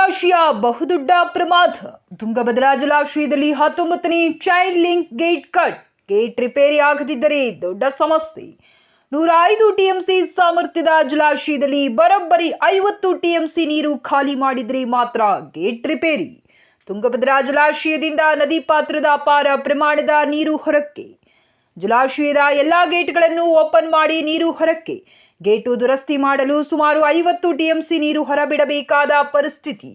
ಜಲಾಶಯ ಬಹುದೊಡ್ಡ ಪ್ರಮಾದ. ತುಂಗಭದ್ರಾ ಜಲಾಶಯದಲ್ಲಿ 19ನೇ ಚೈಲ್ಡ್ link gate cut. Gate repair ಆಗದಿದ್ದರೆ ದೊಡ್ಡ ಸಮಸ್ಯೆ. 105 ಟಿಎಂಸಿ ಸಾಮರ್ಥ್ಯದ ಜಲಾಶಯದಲ್ಲಿ ಬರೋಬ್ಬರಿ 50 ಟಿಎಂಸಿ ನೀರು ಖಾಲಿ ಮಾಡಿದರೆ ಮಾತ್ರ ಗೇಟ್ ರಿಪೇರಿ. ತುಂಗಭದ್ರಾ ಜಲಾಶಯದಿಂದ ನದಿ ಪಾತ್ರದ ಅಪಾರ ಪ್ರಮಾಣದ ನೀರು ಹೊರಕ್ಕೆ. ಜಲಾಶಯದ ಎಲ್ಲ ಗೇಟ್ಗಳನ್ನು ಓಪನ್ ಮಾಡಿ ನೀರು ಹೊರಕ್ಕೆ. ಗೇಟು ದುರಸ್ತಿ ಮಾಡಲು ಸುಮಾರು 50 ಟಿಎಂಸಿ ನೀರು ಹೊರಬಿಡಬೇಕಾದ ಪರಿಸ್ಥಿತಿ.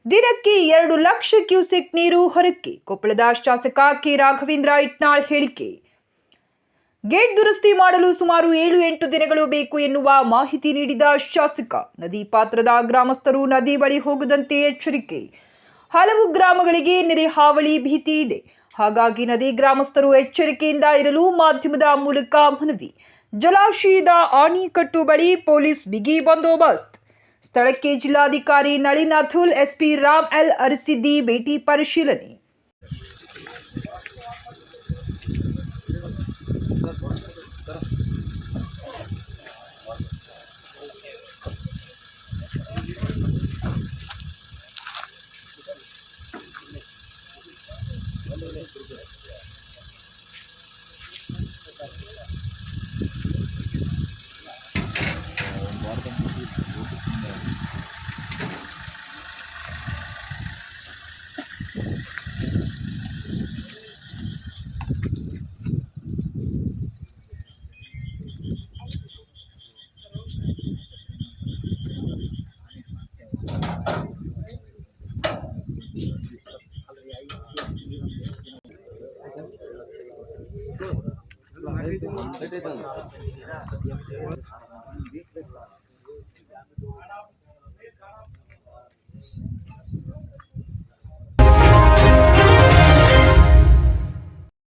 ದಿನಕ್ಕೆ 2 ಲಕ್ಷ ಕ್ಯೂಸೆಕ್ ನೀರು ಹೊರಕ್ಕೆ. ಕೊಪ್ಪಳದ ಶಾಸಕ ಕೆ ರಾಘವೇಂದ್ರ ಇಟ್ನಾಳ್ ಹೇಳಿಕೆ. ಗೇಟ್ ದುರಸ್ತಿ ಮಾಡಲು ಸುಮಾರು 7-8 ದಿನಗಳು ಬೇಕು ಎನ್ನುವ ಮಾಹಿತಿ ನೀಡಿದ ಶಾಸಕ. ನದಿ ಪಾತ್ರದ ಗ್ರಾಮಸ್ಥರು ನದಿ ಬಳಿ ಹೋಗದಂತೆ ಎಚ್ಚರಿಕೆ. ಹಲವು ಗ್ರಾಮಗಳಿಗೆ ನೆರೆ ಹಾವಳಿ ಭೀತಿ ಇದೆ. ಹಾಗಾಗಿ ನದಿ ಗ್ರಾಮಸ್ಥರು ಎಚ್ಚರಿಕೆಯಿಂದ ಇರಲು ಮಾಧ್ಯಮದ ಮೂಲಕ ಮನವಿ. ಜಲಾಶಯದ ಆಣಿಕಟ್ಟು ಬಳಿ ಪೊಲೀಸ್ ಬಿಗಿ ಬಂದೋಬಸ್ತ್. ಸ್ಥಳಕ್ಕೆ ಜಿಲ್ಲಾಧಿಕಾರಿ ನಳಿನ್ ಅಥುಲ್, ಎಸ್ಪಿ ರಾಮ್ ಎಲ್ ಅರಸಿದ್ದಿ ಭೇಟಿ ಪರಿಶೀಲನೆ.